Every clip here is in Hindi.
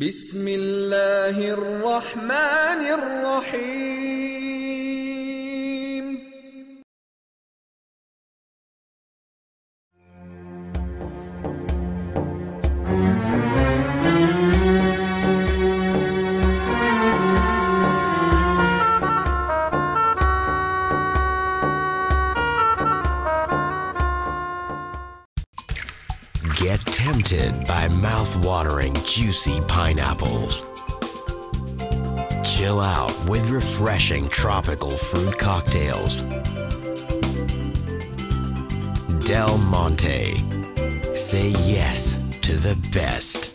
बिस्मिल्लाहिर्रहमानिर्रहीम। Get tempted by mouth-watering, juicy pineapples. Chill out with refreshing tropical fruit cocktails. Del Monte. Say yes to the best.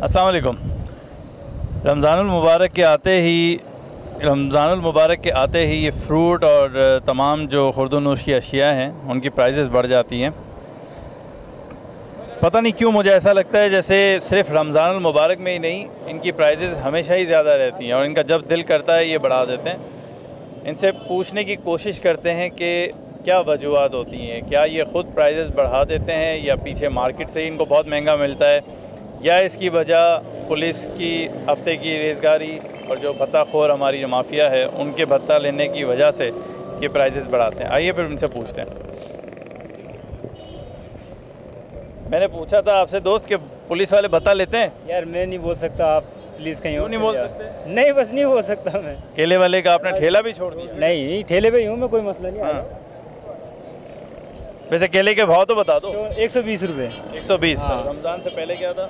अस्सलाम वालेकुम। रमज़ानुल मुबारक के आते ही ये फ़्रूट और तमाम जो खुर्दोनोश की अशिया हैं उनकी प्राइसेस बढ़ जाती हैं। पता नहीं क्यों मुझे ऐसा लगता है जैसे सिर्फ रमज़ानुल मुबारक में ही नहीं, इनकी प्राइसेस हमेशा ही ज़्यादा रहती हैं और इनका जब दिल करता है ये बढ़ा देते हैं। इनसे पूछने की कोशिश करते हैं कि क्या वजूहात होती हैं, क्या ये ख़ुद प्राइसेस बढ़ा देते हैं या पीछे मार्केट से ही इनको बहुत महंगा मिलता है, या इसकी वजह पुलिस की हफ्ते की रेज़गारी और जो भत्ताखोर हमारी जो माफिया है उनके भत्ता लेने की वजह से ये प्राइसेस बढ़ाते हैं। आइए फिर उनसे पूछते हैं। मैंने पूछा था आपसे दोस्त कि पुलिस वाले भत्ता लेते हैं? यार मैं नहीं बोल सकता, आप प्लीज़ कहीं क्यों नहीं बोल सकते? नहीं, बस नहीं बोल सकता मैं। केले वाले का आपने ठेला भी छोड़ दिया? नहीं, ठेले पे ही हूँ मैं, कोई मसला नहीं। हाँ। वैसे केले के भाव तो बता दो। 120 रुपये। 120। हाँ। रमज़ान से पहले क्या था?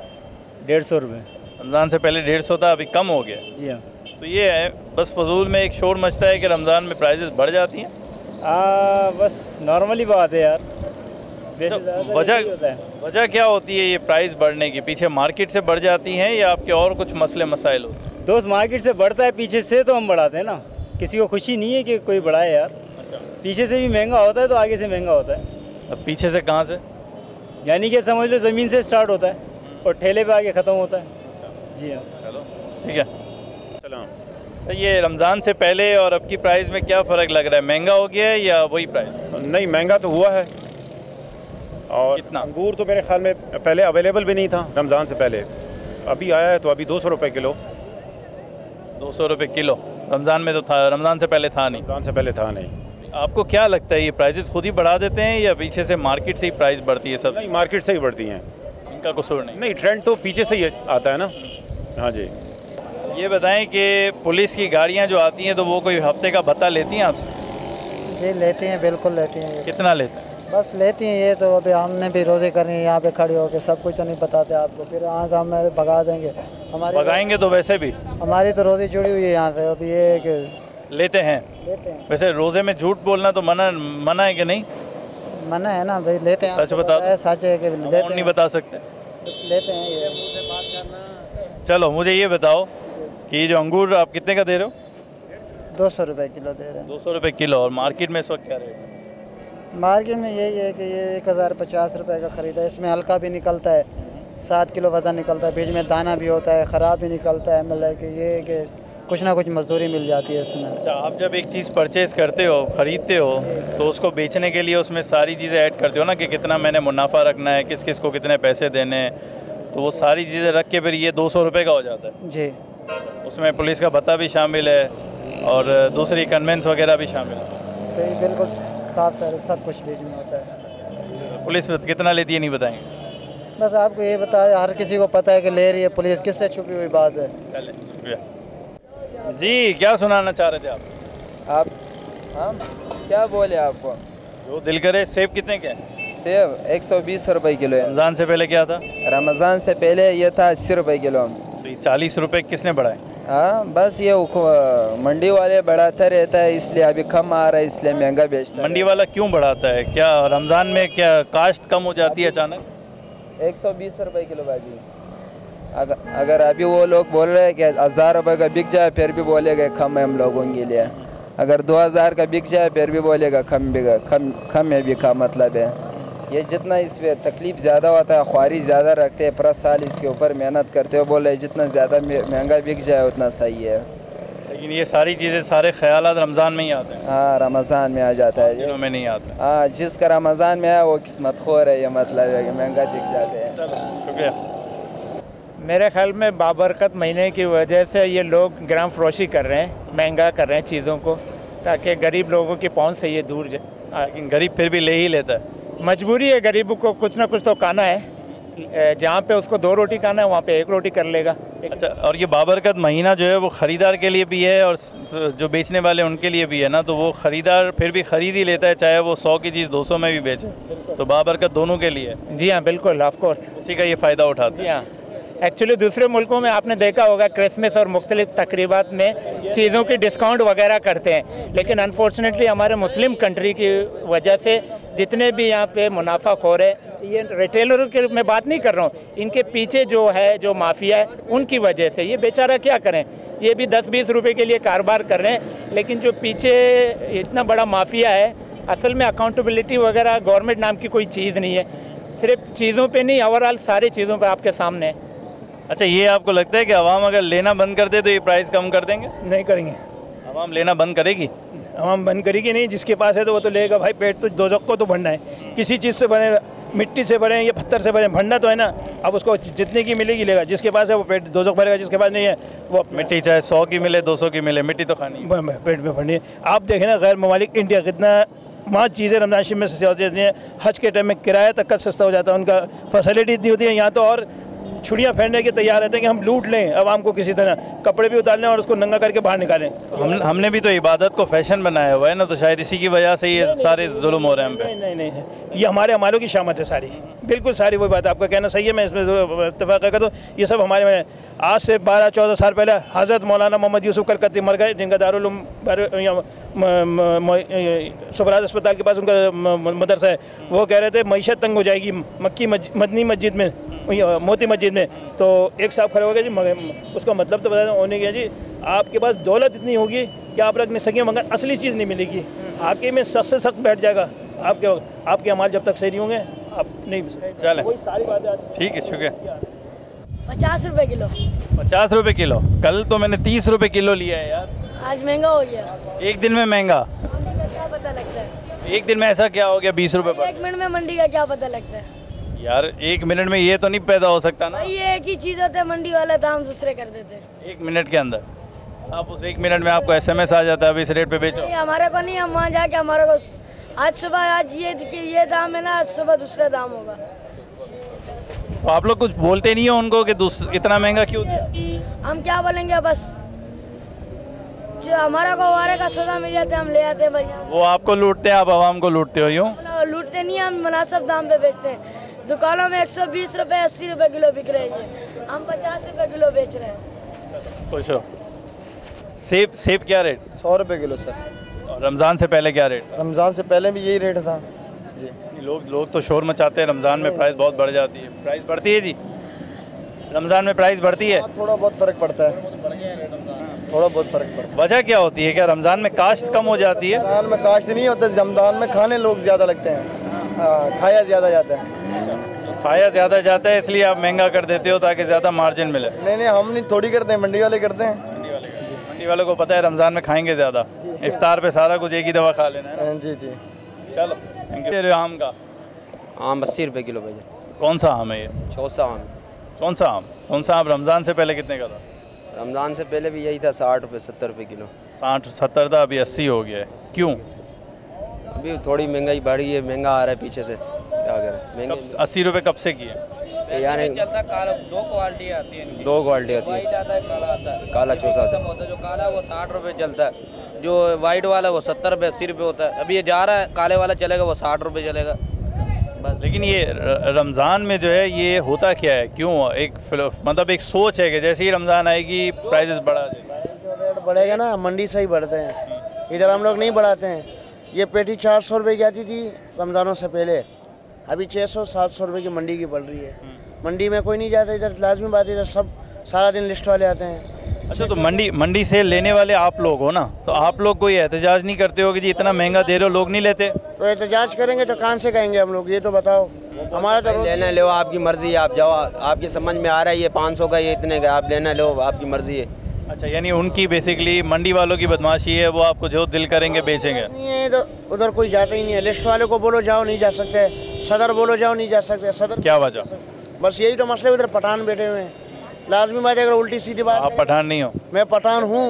150 रुपये। रमज़ान से पहले 150 था, अभी कम हो गया। जी हाँ। तो ये है, बस फजूल में एक शोर मचता है कि रमज़ान में प्राइसेस बढ़ जाती हैं। बस नॉर्मली बात है यार। तो वजह क्या होती है ये प्राइस बढ़ने की? पीछे मार्केट से बढ़ जाती हैं या आपके और कुछ मसले मसाइल होते हैं? दोस्त मार्केट से बढ़ता है, पीछे से तो हम बढ़ाते हैं ना। किसी को खुशी नहीं है कि कोई बढ़ाए यार। अच्छा। पीछे से भी महंगा होता है तो आगे से महंगा होता है। अब पीछे से कहाँ से? यानी कि समझ लो ज़मीन से स्टार्ट होता है और ठेले पे आगे ख़त्म होता है। जी हाँ। चलो ठीक है। सलाम। तो ये रमज़ान से पहले और अब की प्राइस में क्या फ़र्क लग रहा है? महंगा हो गया है या वही प्राइस? नहीं, महंगा तो हुआ है। और कितना? अंगूर तो मेरे ख्याल में पहले अवेलेबल भी नहीं था रमज़ान से पहले, अभी आया है तो अभी 200 रुपये किलो। 200 रुपये किलो रमज़ान में तो था, रमज़ान से पहले था नहीं? रमज़ान से पहले था नहीं। आपको क्या लगता है ये प्राइसेस खुद ही बढ़ा देते हैं या पीछे से मार्केट से ही प्राइस बढ़ती है? सब नहीं, मार्केट से ही बढ़ती हैं, इनका कसूर नहीं? नहीं, ट्रेंड तो पीछे से ही आता है ना। हाँ जी। ये बताएं कि पुलिस की गाड़ियाँ जो आती हैं तो वो कोई हफ्ते का भत्ता लेती हैं आपसे? जी लेती हैं, बिल्कुल लेती हैं। कितना लेते हैं? बस लेती हैं ये तो। अभी हमने भी रोज़े करनी है यहाँ पे खड़े होकर, सब कुछ तो नहीं बताते आपको, फिर यहाँ से हम भगा देंगे। हमारी भगाएंगे तो वैसे भी हमारी तो रोज़ी जुड़ी हुई है यहाँ से। अभी ये कि लेते हैं। वैसे रोज़े में झूठ बोलना तो मना है कि नहीं? मना है ना भाई, लेते हैं। सच बता दो। सच है कि लेते नहीं बता सकते? लेते हैं ये। चलो मुझे ये बताओ कि जो अंगूर आप कितने का दे रहे हो? 200 रुपये किलो दे रहे हैं। 200 रुपये किलो। और मार्केट में इस वक्त क्या रेट है? मार्केट में यही है कि ये 1050 रुपये का ख़रीदा है। इसमें हल्का भी निकलता है, 7 किलो वज़न निकलता है, बीच में दाना भी होता है, ख़राब भी निकलता है। मतलब कि ये कि कुछ ना कुछ मजदूरी मिल जाती है इसमें। अच्छा, आप जब एक चीज़ परचेज़ करते हो, ख़रीदते हो, तो उसको बेचने के लिए उसमें सारी चीज़ें ऐड करते हो ना कि कितना मैंने मुनाफा रखना है, किस किस को कितने पैसे देने हैं, तो वो सारी चीज़ें रख के फिर ये 200 रुपये का हो जाता है। जी। उसमें पुलिस का भत्ता भी शामिल है और दूसरी कन्वेंस वगैरह भी शामिल है। तो ये बिल्कुल साफ सारे सब कुछ बीच में होता है। पुलिस कितना लेती है नहीं बताएंगे? बस आपको ये बताया, हर किसी को पता है कि ले रही है पुलिस, किससे छुपी हुई बात है। चले, शुक्रिया जी। क्या सुनाना चाह रहे थे आप? हम क्या बोले आपको? जो दिल करे। सेब कितने के हैं? सेब 120 रुपये किलो है। रमज़ान से पहले क्या था? रमज़ान से पहले ये था 80 रुपये किलो। तो ये 40 रुपये किसने बढ़ाए? हाँ, बस ये मंडी वाले बढ़ाता रहता है, इसलिए अभी कम आ रहा है, इसलिए महंगा बेचता है। मंडी वाला क्यों बढ़ाता है? क्या रमज़ान में क्या काश्त कम हो जाती है अचानक? 120 रुपये किलो बाजी। अगर अभी वो लोग बोल रहे हैं कि 1000 रुपये का बिक जाए, फिर भी बोलेगा कम है हम लोगों के लिए। अगर 2000 का बिक जाए फिर भी बोलेगा कम में बिका, मतलब है ये जितना इस पर तकलीफ़ ज़्यादा होता है, ख्वारी ज़्यादा रखते हैं, पूरा साल इसके ऊपर मेहनत करते हो, बोले जितना ज़्यादा महंगा बिक जाए उतना सही है। लेकिन ये सारी चीज़ें, सारे ख्यालात रमज़ान में ही आते हैं। हाँ, रमज़ान में आ जाता है, दिनों में नहीं आते। हाँ, जिसका रमज़ान में आया वो किस्मत खोर है, ये मतलब है कि महंगा बिक जाते हैं। शुक्रिया। मेरे ख्याल में बाबरकत महीने की वजह से ये लोग ग्राम फरोशी कर रहे हैं, महंगा कर रहे हैं चीज़ों को, ताकि गरीब लोगों की पहुंच से ये दूर जाए। लेकिन गरीब फिर भी ले ही लेता है। मजबूरी है, गरीबों को कुछ ना कुछ तो खाना है, जहाँ पे उसको 2 रोटी खाना है वहाँ पे 1 रोटी कर लेगा। अच्छा, और ये बाबरकत महीना जो है वो ख़रीदार के लिए भी है और जो बेचने वाले उनके लिए भी है ना, तो वो ख़रीदार फिर भी ख़रीद ही लेता है, चाहे वो 100 की चीज़ 200 में भी बेचे, तो बाबरकत दोनों के लिए है। जी हाँ, बिल्कुल, ऑफ कोर्स, उसी का ये फ़ायदा उठाते जी हाँ। एक्चुअली दूसरे मुल्कों में आपने देखा होगा क्रिसमस और मुख्तलिफ तकरीबात में चीज़ों की डिस्काउंट वगैरह करते हैं, लेकिन अनफॉर्चुनेटली हमारे मुस्लिम कंट्री की वजह से जितने भी यहाँ पे मुनाफाखोर है, ये रिटेलरों की मैं बात नहीं कर रहा हूँ, इनके पीछे जो है, जो माफिया है, उनकी वजह से ये बेचारा क्या करें, ये भी 10-20 रुपए के लिए कारोबार कर रहे हैं, लेकिन जो पीछे इतना बड़ा माफिया है, असल में अकाउंटेबिलिटी वगैरह गवर्नमेंट नाम की कोई चीज़ नहीं है, सिर्फ चीज़ों पे नहीं, ओवरऑल सारी चीज़ों पे आपके सामने है। अच्छा, ये आपको लगता है कि आवाम अगर लेना बंद कर दे तो ये प्राइस कम कर देंगे? नहीं करेंगे, आवाम लेना बंद करेगी? आवाम बंद करेगी नहीं, जिसके पास है तो वो तो लेगा भाई, पेट तो दोज़ख को तो भरना है, किसी चीज़ से बने, मिट्टी से बने या पत्थर से बने, भरना तो है ना। अब उसको जितने की मिलेगी लेगा, जिसके पास है वो पेट दोज़ख भरेगा, जिसके पास नहीं है वो मिट्टी चाहे 100 की मिले 200 की मिले, मिट्टी तो खानी है। पेट में भरनी है। आप देखें ना, गैर ममालिक इंडिया कितना वहाँ चीज़ें रमज़ान शरीफ में सस्ती हो जाती हैं, हज के टाइम में किराया तक का सस्ता हो जाता है, उनका फैसिलिटी इतनी होती है, यहाँ तो और छुड़ियाँ फेरने के तैयार रहते हैं कि हम लूट लें आवाम को, किसी तरह कपड़े भी उतार लें और उसको नंगा करके बाहर निकालें। हमने भी तो इबादत को फैशन बनाया हुआ है ना, तो शायद इसी की वजह से ये सारे जुल्म हो रहे हैं हम पे। नहीं, ये हमारे अमालों की शामत है सारी, बिल्कुल सारी। वही बात आपका कहना सही है, मैं इसमें इत्तेफाक करता हूँ। ये सब हमारे में आज से 12-14 साल पहले हज़रत मौलाना मोहम्मद यूसुफ करकती मर गए, जिनका दारुल सुबराज अस्पताल के पास उनका मदरसा है। वो कह रहे थे मईशत तंग हो जाएगी मक्की मदनी मस्जिद में, मोती मस्जिद में। तो एक साहब खड़े हो गए जी, उसका मतलब तो बता दें, होने गया जी, आपके पास दौलत इतनी होगी कि आप रख नहीं सकें, मगर असली चीज़ नहीं मिलेगी, आपके में सख्त से सख्त बैठ जाएगा, आपके अमाल जब तक सही नहीं होंगे आप नहीं। चलें, वही सारी बातें। ठीक है, शुक्रिया। 50 रुपए किलो। 50 रुपए किलो? कल तो मैंने 30 रुपए किलो लिया है यार। आज महंगा हो गया। एक दिन में महंगा? मंडी का क्या पता लगता है? एक दिन में ऐसा क्या हो गया 20 रुपए पर? 1 मिनट में मंडी का क्या पता लगता है यार? 1 मिनट में ये तो नहीं पैदा हो सकता ना। ये एक ही चीज़ होता है, मंडी वाला दाम दूसरे कर देते हैं 1 मिनट के अंदर। आप उस 1 मिनट में आपको SMS आ जाता है अभी इस रेट पे बेचो। नहीं, हमारे को नहीं, हम वहाँ जाके हमारे को आज सुबह आज ये दाम है ना, आज सुबह दूसरा दाम होगा। तो आप लोग कुछ बोलते नहीं हो उनको कि इतना महंगा क्यों दिया? हम क्या बोलेंगे, बस जो हमारा को वारे का सौदा मिल जाता है हम ले आते हैं भैया। वो आपको लूटते हैं, आप आवाम को लूटते हो यूँ? लूटते नहीं, हम मुनासिब दाम पे बेचते हैं। दुकानों में 120 रुपए 80 रुपए किलो बिक रही है, हम 50 रुपए किलो बेच रहे हैं। खुश हो। सेब क्या रेट? 100 रुपये किलो सर। और रमज़ान से पहले क्या रेट? रमज़ान से पहले भी यही रेट था जी। लोग तो शोर मचाते हैं, रमज़ान में प्राइस बहुत बढ़ जाती है। प्राइस बढ़ती है जी? रमज़ान में प्राइस बढ़ती है? थोड़ा बहुत फ़र्क पड़ता है, थोड़ा बहुत फ़र्क पड़ता है। वजह क्या होती है? क्या रमज़ान में काश्त कम हो जाती है? रमज़ान में काश्त नहीं होता, रमज़ान में खाने लोग ज़्यादा लगते हैं, खाया ज़्यादा जाता है। खाया ज़्यादा जाता है इसलिए आप महंगा कर देते हो ताकि ज़्यादा मार्जिन मिले? नहीं, हम नहीं, थोड़ी करते हैं, मंडी वाले करते हैं। मंडी वालों को पता है रमज़ान में खाएंगे ज़्यादा, इफ्तार पे सारा कुछ एक ही दफ़ा खा लेना है। जी। चलो, थैंक यू। आम का? आम 80 रुपये किलो भैया। कौन सा आम है ये? चौसा आम। कौन सा आम? रमज़ान से पहले कितने का था? रमज़ान से पहले भी यही था, 60 रुपये 70 रुपये किलो। 60-70 था, अभी 80 हो गया है। क्यों? अभी थोड़ी महंगाई बढ़ी है, महंगा आ रहा है पीछे से, क्या करें। महंगे 80 रुपये कब से किए? यानी दो क्वालिटी आती है, 2 क्वालिटी आती है, काला आता है, काला चौसा आता है। जो काला है वो 60 रुपये चलता है, जो वाइट वाला वो 70 रुपये 80 रुपये होता है। अभी ये जा रहा है, काले वाला चलेगा वो 60 रुपये चलेगा बस। लेकिन ये रमज़ान में जो है ये होता क्या है? क्यों मतलब एक सोच है कि जैसे ही रमज़ान आएगी प्राइसेस बढ़ा जाएगी? जो रेट बढ़ेगा ना, मंडी से ही बढ़ते हैं, इधर हम लोग नहीं बढ़ाते हैं। ये पेटी 400 रुपये की आती थी रमज़ानों से पहले, अभी 600-700 रुपये की मंडी की बढ़ रही है। मंडी में कोई नहीं जाता, इधर लाजमी बात है, इधर सब सारा दिन लिस्ट वाले आते हैं। अच्छा, तो मंडी से लेने वाले आप लोग हो ना, तो आप लोग कोई एहतजाज नहीं करते हो कि जी इतना महंगा दे रहे हो, लोग नहीं लेते? तो एहतजाज करेंगे तो कहाँ से कहेंगे हम लोग, ये तो बताओ। हमारा तो लेना लो, आपकी मर्जी, आप जाओ, आपकी समझ में आ रहा है ये 500 का, ये इतने का, आप लेना लो, आपकी मर्जी है। अच्छा, यानी उनकी बेसिकली मंडी वालों की बदमाशी है, वो आपको जो दिल करेंगे बेचेंगे? नहीं है तो उधर कोई जाता ही नहीं है। लिस्ट वाले को बोलो जाओ, नहीं जा सकते। सदर बोलो जाओ, नहीं जा सकते। सदर क्या वजह? बस यही तो मसले, उधर पठान बैठे हुए हैं। लाजमी बात है, अगर उल्टी सीधी बात। आप पठान नहीं हो? मैं पठान हूँ।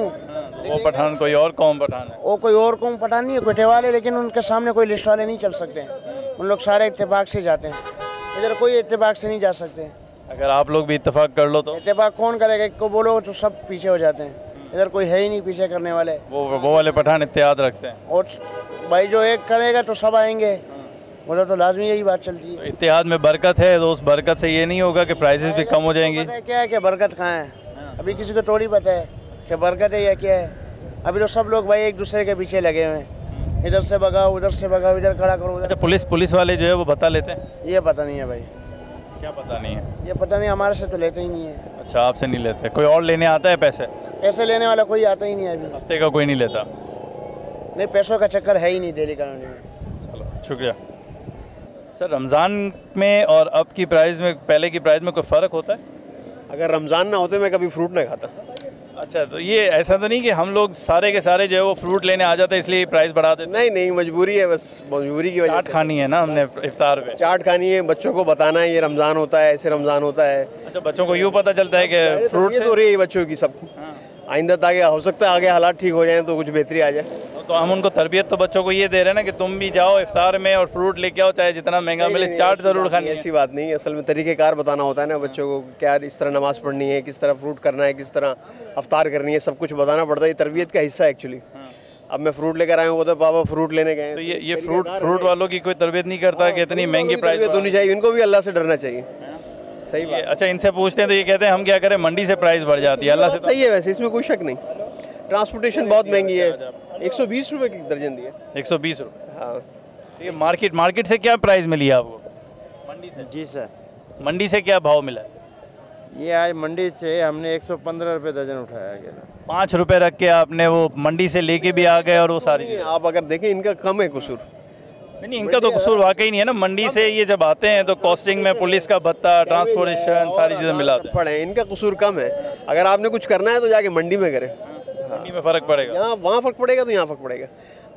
वो पठान कोई और कौम पठान है? वो कोई और कौम पठान नहीं है, कोटे वाले, लेकिन उनके सामने कोई लिस्ट वाले नहीं चल सकते। उन लोग सारे इत्तेफाक से जाते हैं, इधर कोई इत्तेफाक से नहीं जा सकते। अगर आप लोग भी इत्तेफाक कर लो तो? इत्तेफाक कौन करेगा? एक को बोलो तो सब पीछे हो जाते हैं, इधर कोई है ही नहीं पीछे करने वाले। वो वाले पठान इत्तेहाद रखते हैं, और भाई जो एक करेगा तो सब आएंगे, उधर तो लाजमी यही बात चलती है। तो इत्तेहाद में बरकत है, तो उस बरकत से ये नहीं होगा कि प्राइसेस भी कम हो जाएंगी? क्या है कि बरकत कहाँ है, अभी किसी को थोड़ी पता है कि बरकत है या क्या है। अभी तो सब लोग भाई एक दूसरे के पीछे लगे हुए हैं, इधर से भगाओ, उधर से भगाओ, इधर खड़ा करो। अच्छा, पुलिस वाले जो है वो बता लेते हैं? ये पता नहीं है भाई। क्या पता नहीं है? ये पता नहीं, हमारे से तो लेते ही नहीं है। अच्छा, आपसे नहीं लेते? कोई और लेने आता है पैसे? पैसे लेने वाला कोई आता ही नहीं है अभी। हफ्ते का कोई नहीं लेता? नहीं, पैसों का चक्कर है ही नहीं दिल्ली कॉलोनी में। चलो, शुक्रिया। सर, रमज़ान में और अब की प्राइस में, पहले की प्राइस में कोई फ़र्क होता है? अगर रमज़ान ना होते मैं कभी फ्रूट नहीं खाता। अच्छा, तो ये ऐसा तो नहीं कि हम लोग सारे के सारे जो है वो फ्रूट लेने आ जाते हैं इसलिए प्राइस बढ़ा देते? नहीं, मजबूरी है, बस मजबूरी की वजह। चाट खानी है ना हमने इफ्तार पे? चाट खानी है, बच्चों को बताना है ये रमज़ान होता है, ऐसे रमज़ान होता है। अच्छा, बच्चों को यूँ पता चलता है कि फ्रूट तो रही है बच्चों की सब। आइंदा ताकि हो सकता है आगे हालात ठीक हो जाए तो कुछ बेहतरी आ जाए। तो हम उनको तरबियत तो बच्चों को ये दे रहे हैं ना कि तुम भी जाओ इफ्तार में और फ्रूट लेके आओ, चाहे जितना महंगा मिले, चाट ज़रूर खानी है। ऐसी बात नहीं है, असल में तरीक़ेकार बताना होता है ना बच्चों को, क्या इस तरह नमाज़ पढ़नी है, किस तरह फ्रूट करना है, किस तरह अफ्तार करनी है, सब कुछ बताना पड़ता है। ये तरबियत का हिस्सा है एक्चुअली। अब मैं फ्रूट लेकर आया हूँ तो पापा फ्रूट लेने गए, तो ये फ्रूट वालों की कोई तरबियत नहीं करता कि इतनी महंगी प्राइस होनी चाहिए? इनको भी अल्लाह से डरना चाहिए। सही बात। अच्छा, इनसे पूछते हैं तो ये कहते हैं हम क्या करें, मंडी से प्राइस बढ़ जाती है। अल्लाह से सही है, वैसे इसमें कोई शक नहीं। ट्रांसपोर्टेशन बहुत महंगी है, 120 रुपये की दर्जन दी है। 120 रुपये? हाँ। ये मार्केट से क्या प्राइस मिली है आपको? मंडी से? जी सर। मंडी से क्या भाव मिला? ये आज मंडी से हमने 115 रुपये दर्जन उठाया गया। 5 रुपये रख के आपने वो मंडी से लेके भी आ गए और वो सारी? आप अगर देखें इनका कम है कसूर। नहीं, इनका तो कसूर वाकई नहीं है ना। मंडी से ये जब आते हैं तो कॉस्टिंग में पुलिस का भत्ता, ट्रांसपोर्टेशन, सारी चीज़ें मिलाते हैं। पड़े, इनका कसूर कम है। अगर आपने कुछ करना है तो जाके मंडी में करें, मंडी में फ़र्क पड़ेगा। यहाँ वहाँ फ़र्क पड़ेगा तो यहाँ फ़र्क पड़ेगा,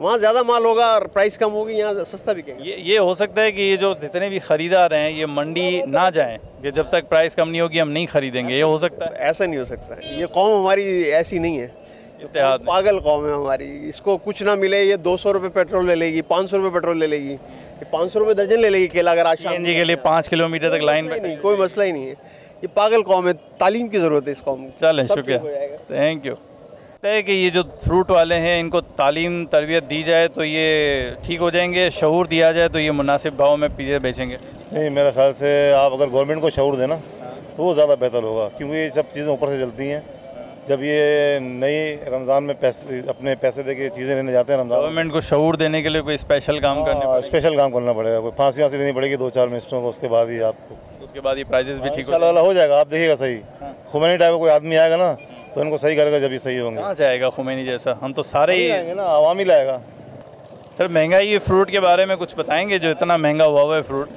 वहाँ ज़्यादा माल होगा और प्राइस कम होगी, यहाँ सस्ता बिकेगा। ये हो सकता है कि ये जो जितने भी ख़रीदार हैं ये मंडी ना जाएं कि जब तक प्राइस कम नहीं होगी हम नहीं खरीदेंगे, ये हो सकता है? ऐसा नहीं हो सकता, ये कौम हमारी ऐसी नहीं है, पागल कौम है हमारी। इसको कुछ ना मिले ये 200 रुपये पेट्रोल ले लेगी, 500 रुपये पेट्रोल ले लेगी, 500 रुपये दर्जन ले लेगी केला। अगर आज सीएनजी के लिए 5 किलोमीटर तक लाइन में, नहीं कोई मसला ही नहीं है। ये पागल कौम है, तालीम की ज़रूरत है इस कौम को। चलें, शुक्रिया, थैंक यू। है कि ये जो फ्रूट वाले हैं इनको तालीम तरबियत दी जाए तो ये ठीक हो जाएंगे, शऊर दिया जाए तो ये मुनासिब भाव में चीज़ें बेचेंगे? नहीं, मेरे ख्याल से आप अगर गवर्नमेंट को शऊर देना तो वो ज़्यादा बेहतर होगा, क्योंकि ये सब चीज़ें ऊपर से चलती हैं। जब ये नई रमज़ान में अपने पैसे दे के चीज़ें लेने जाते हैं रमज़ान, गवर्नमेंट को शऊर देने के लिए कोई स्पेशल काम करना पड़ेगा, कोई फांसी वांसी देनी पड़ेगी 2-4 मिनिस्टरों को, उसके बाद ही आपको, उसके बाद ये प्राइसेस भी ठीक हो जाएगा। आप देखिएगा सही, खुमैनी टाइप का कोई आदमी आएगा ना तो इनको सही करेगा जब ये सही होंगे। कहाँ से आएगा खुमैनी जैसा? हम तो सारे ही आएंगे ना, आवाम ही लाएगा। सर, महंगाई फ्रूट के बारे में कुछ बताएंगे, जो इतना महंगा हुआ है फ्रूट?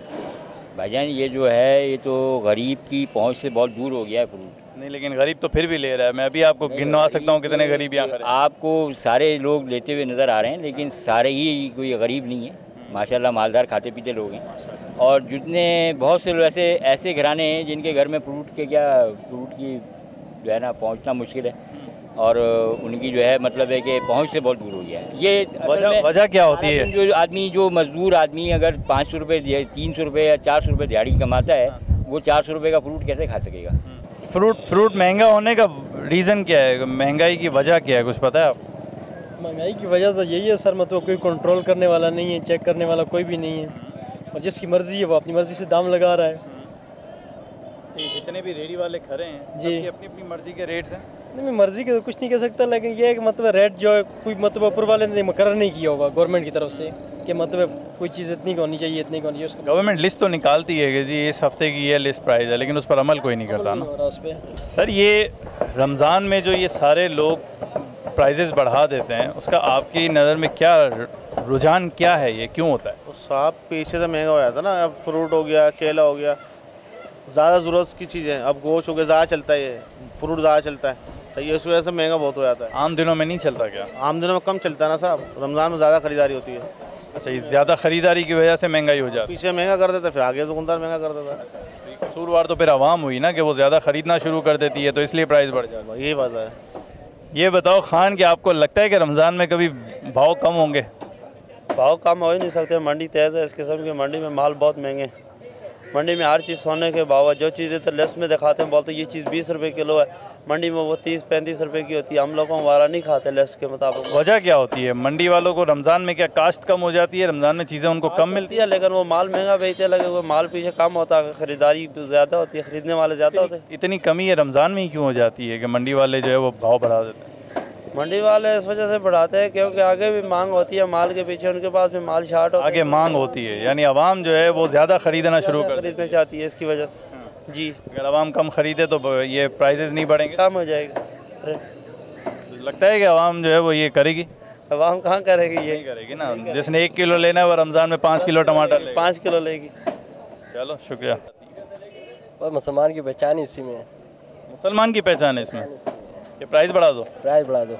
भाईजान ये जो है ये तो गरीब की पहुंच से बहुत दूर हो गया है फ्रूट। नहीं, लेकिन गरीब तो फिर भी ले रहा है। मैं अभी आपको गिनवा सकता हूँ कितने गरीब यहाँ खड़े। आपको सारे लोग लेते हुए नज़र आ रहे हैं, लेकिन सारे ही कोई गरीब नहीं है, माशाल्लाह मालदार खाते पीते लोग हैं। और जितने बहुत से ऐसे घराने हैं जिनके घर में फ्रूट की जो है ना पहुँचना मुश्किल है, और उनकी जो है मतलब है कि पहुँच से बहुत दूर हो गया है। ये वजह क्या होती है? जो मजदूर आदमी अगर 500 रुपये 300 रुपये या 400 रुपये दिहाड़ी कमाता है, वो 400 रुपये का फ्रूट कैसे खा सकेगा? फ्रूट महंगा होने का रीज़न क्या है? महंगाई की वजह क्या है, कुछ पता है आप? महंगाई की वजह तो यही है सर, मतलब कोई कंट्रोल करने वाला नहीं है, चेक करने वाला कोई भी नहीं है, और जिसकी मर्ज़ी है वो अपनी मर्ज़ी से दाम लगा रहा है। जितने भी रेडी वाले खड़े हैं जी, अपनी अपनी मर्जी के रेट्स हैं। नहीं, मर्जी के तो कुछ नहीं कह सकता, लेकिन ये है कि मतलब रेट जो है कोई मतलब ऊपर वाले ने मुकर्रर नहीं किया होगा गवर्नमेंट की तरफ से कि मतलब कोई चीज़ इतनी की होनी चाहिए, इतनी की होनी चाहिए। उसको गवर्नमेंट लिस्ट तो निकालती है कि जी इस हफ्ते की ये लिस्ट प्राइस है, लेकिन उस पर अमल कोई नहीं करता ना। उस पर सर ये रमज़ान में जो ये सारे लोग प्राइजेस बढ़ा देते हैं, उसका आपकी नज़र में क्या रुझान क्या है, ये क्यों होता है? तो साहब पीछे से महंगा हो जाता ना, अब फ्रूट हो गया, केला हो गया, ज़्यादा ज़रूरत की चीज़ें, अब गोश्त हो गया ज़्यादा चलता है, ये फ्रूट ज़्यादा चलता है, सही है, इस वजह से महंगा बहुत हो जाता है। आम दिनों में नहीं चलता क्या? आम दिनों में कम चलता है ना साहब, रमज़ान में ज़्यादा खरीदारी होती है। अच्छा, ये ज़्यादा खरीदारी की वजह से महंगाई हो जाती है। पीछे महंगा कर देता, फिर आगे दुकानदार महंगा कर देता है। कसूरवार तो फिर आवाम हुई ना कि वो ज़्यादा ख़रीदना शुरू कर देती है, तो इसलिए प्राइस बढ़ जाता है। यही बात है। ये बताओ खान कि आपको लगता है कि रमज़ान में कभी भाव कम होंगे? भाव कम हो ही नहीं सकते, मंडी तेज़ है इस किस्म की, मंडी में माल बहुत महंगे हैं। मंडी में हर चीज़ सोने के भाव है, जो चीज़ें तो लिस्ट में दिखाते हैं, बोलते ये चीज़ 20 रुपये किलो है, मंडी में वो 30-35 रुपये की होती है। हम लोगों वाला नहीं खाते लिस्ट के मुताबिक। वजह क्या होती है? मंडी वालों को रमज़ान में क्या काश्त कम हो जाती है, रमज़ान में चीज़ें उनको कम मिलती है, लेकिन वो माल महंगा बेचते लगे, वो माल पीछे कम होता है, ख़रीदारी ज़्यादा होती है, ख़रीदने वाले ज़्यादा होते हैं। इतनी कमी है रमज़ान में ही क्यों हो जाती है कि मंडी वाले जो है वो भाव बढ़ा देते हैं? मंडी वाले इस वजह से बढ़ाते हैं क्योंकि आगे भी मांग होती है माल के पीछे, उनके पास भी माल शार्ट होता है। आगे मांग होती है, यानी आवाम जो है वो ज़्यादा ख़रीदना शुरू खरीदना चाहती है, इसकी वजह से। जी, अगर आवाम कम ख़रीदे तो ये प्राइसेस नहीं बढ़ेंगे, कम हो जाएगा। लगता है कि आवाम जो है वो ये करेगी? आवाम कहाँ करेगी, ये करेगी ना। जिसने 1 किलो लेना है वो रमज़ान में 5 किलो टमाटर लेगी, 5 किलो लेगी। चलो शुक्रिया। और मुसलमान की पहचान इसी में है। मुसलमान की पहचान है इसमें, ये प्राइस बढ़ा दो, प्राइस बढ़ा दो।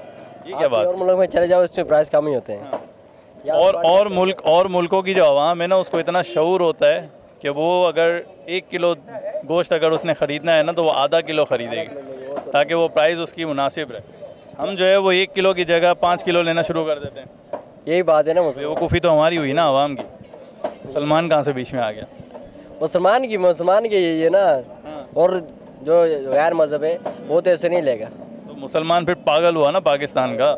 ये क्या बात? और मुल्क में चले जाओ, इसमें प्राइस कम ही होते हैं। और मुल्कों की जो आवाम है ना, उसको इतना शऊर होता है कि वो अगर 1 किलो गोश्त अगर उसने ख़रीदना है ना, तो वो आधा किलो ख़रीदेगी ताकि वो प्राइस उसकी मुनासिब रहे। हम जो है वो 1 किलो की जगह 5 किलो लेना शुरू कर देते हैं। यही बात है ना, बेवकूफ़ी तो हमारी हुई ना आवाम की। मुसलमान कहाँ से बीच में आ गया? मुसलमान की यही है ना, और जो गैर मज़हब है वो तो ऐसे नहीं लेगा। तो मुसलमान फिर पागल हुआ ना पाकिस्तान का।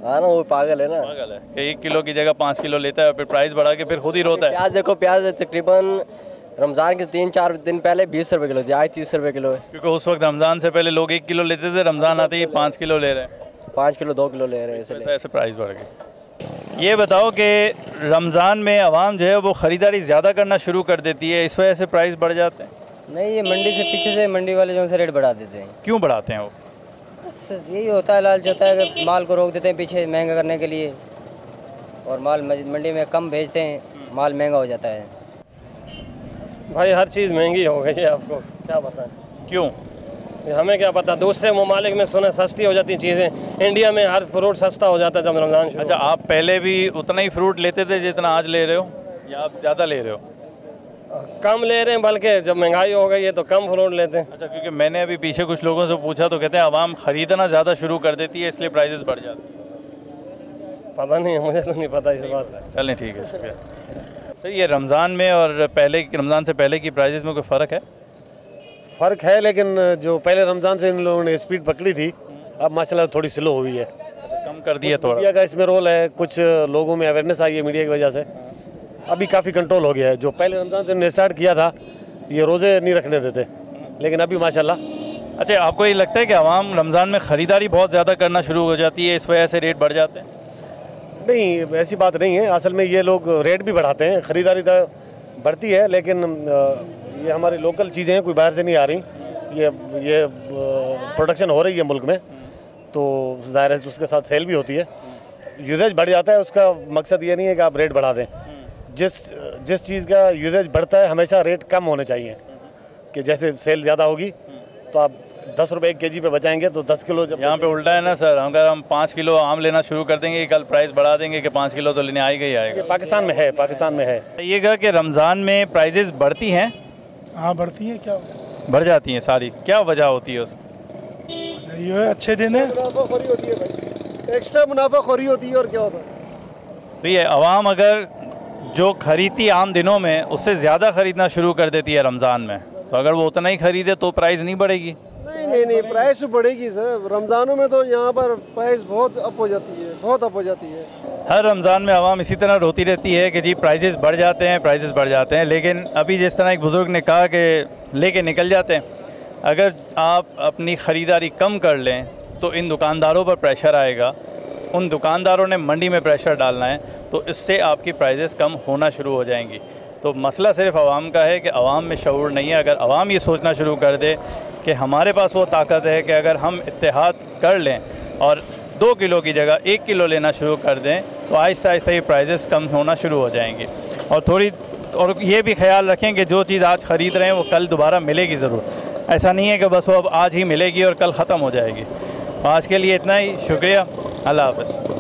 हाँ ना, वो पागल है ना, पागल है कि 1 किलो की जगह 5 किलो लेता है, फिर प्राइस बढ़ा के फिर खुद ही रोता है। प्याज देखो, प्याज तकरीबन रमज़ान के 3-4 दिन पहले 20 रुपये किलो थी, आज 30 रुपये किलो है। क्योंकि उस वक्त रमज़ान से पहले लोग 1 किलो लेते थे, रमज़ान आते ही 5 किलो ले रहे हैं, 5 किलो 2 किलो ले रहे हैं, ऐसे प्राइस बढ़ गई। ये बताओ कि रमज़ान में आवाम जो है वो ख़रीदारी ज़्यादा करना शुरू कर देती है, इस वजह से प्राइस बढ़ जाते हैं? नहीं, ये मंडी से पीछे से मंडी वाले जो से रेट बढ़ा देते हैं। क्यों बढ़ाते हैं वो? बस यही होता है, लालच होता है कि माल को रोक देते हैं पीछे महंगा करने के लिए, और माल मंडी में कम भेजते हैं, माल महंगा हो जाता है। भाई हर चीज़ महंगी हो गई है, आपको क्या बताएं। क्यों? हमें क्या पता, दूसरे ममालिक में सुना सस्ती हो जाती चीज़ें, इंडिया में हर फ्रूट सस्ता हो जाता है जब रमज़ान शुरू। अच्छा, आप पहले भी उतना ही फ्रूट लेते थे जितना आज ले रहे हो, या आप ज़्यादा ले रहे हो? कम ले रहे हैं, बल्कि जब महंगाई हो गई है तो कम फ्रूट लेते हैं। अच्छा, क्योंकि मैंने अभी पीछे कुछ लोगों से पूछा तो कहते हैं आवाम ख़रीदना ज़्यादा शुरू कर देती है, इसलिए प्राइसेस बढ़ जाते हैं। पता नहीं, मुझे तो नहीं पता इस बात का। चलें ठीक है, शुक्रिया। सर ये रमज़ान में और पहले रमज़ान से पहले की प्राइसेस में कोई फ़र्क है? फ़र्क है, लेकिन जो पहले रमज़ान से इन लोगों ने स्पीड पकड़ी थी, अब माशाल्लाह थोड़ी स्लो हुई है। कम कर दिया थोड़ा। मीडिया का इसमें रोल है, कुछ लोगों में अवेयरनेस आई है मीडिया की वजह से, अभी काफ़ी कंट्रोल हो गया है। जो पहले रमज़ान से स्टार्ट किया था, ये रोज़े नहीं रखने देते, लेकिन अभी माशाल्लाह। अच्छा, आपको ये लगता है कि आवाम रमज़ान में ख़रीदारी बहुत ज़्यादा करना शुरू हो जाती है, इस वजह से रेट बढ़ जाते हैं? नहीं, ऐसी बात नहीं है। असल में ये लोग रेट भी बढ़ाते हैं, ख़रीदारी तो बढ़ती है, लेकिन ये हमारी लोकल चीज़ें हैं, कोई बाहर से नहीं आ रही। ये प्रोडक्शन हो रही है मुल्क में, तो ज़ाहिर है उसके साथ सेल भी होती है, यूजेज बढ़ जाता है। उसका मकसद ये नहीं है कि आप रेट बढ़ा दें। जिस चीज़ का यूजेज बढ़ता है हमेशा रेट कम होने चाहिए, कि जैसे सेल ज़्यादा होगी तो आप 10 रुपये 1 केजी पे बचाएंगे, तो 10 किलो जब यहाँ पे उल्टा है ना सर, अगर हम 5 किलो आम लेना शुरू कर देंगे, कल प्राइस बढ़ा देंगे कि 5 किलो तो लेने आएगा ही आएगा। पाकिस्तान में है, पाकिस्तान में है। ये कहा कि रमज़ान में प्राइजेस बढ़ती हैं? हाँ बढ़ती हैं। क्या बढ़ जाती हैं सारी? क्या वजह होती है उसकी? ये है अच्छे दिन है, मुनाफाखोरी होती है भाई, एक्स्ट्रा मुनाफाखोरी होती है, और क्या होता है। तो ये आवाम अगर जो खरीदती आम दिनों में उससे ज़्यादा ख़रीदना शुरू कर देती है रमज़ान में, तो अगर वो उतना ही ख़रीदे तो प्राइस नहीं बढ़ेगी? नहीं, प्राइस बढ़ेगी सर। रमज़ानों में तो यहाँ पर प्राइस बहुत अप हो जाती है, बहुत अप हो जाती है। हर रमज़ान में आवाम इसी तरह रोती रहती है कि जी प्राइसेस बढ़ जाते हैं, प्राइसेस बढ़ जाते हैं, लेकिन अभी जिस तरह एक बुज़ुर्ग ने कहा कि लेके निकल जाते हैं। अगर आप अपनी ख़रीदारी कम कर लें तो इन दुकानदारों पर प्रेशर आएगा उन दुकानदारों ने मंडी में प्रेशर डालना है, तो इससे आपकी प्राइजेस कम होना शुरू हो जाएंगी। तो मसला सिर्फ आवाम का है कि आवाम में शऊर नहीं है। अगर आवाम ये सोचना शुरू कर दे कि हमारे पास वो ताकत है कि अगर हम इत्तेहाद कर लें और 2 किलो की जगह 1 किलो लेना शुरू कर दें, तो आहिस्ता आहिस्ता ये प्राइजेस कम होना शुरू हो जाएंगे। और ये भी ख्याल रखें कि जो चीज़ आज ख़रीद रहे हैं वो कल दोबारा मिलेगी ज़रूर। ऐसा नहीं है कि बस वो अब आज ही मिलेगी और कल ख़त्म हो जाएगी। आज के लिए इतना ही, शुक्रिया, अल्लाह हाफ़िज़।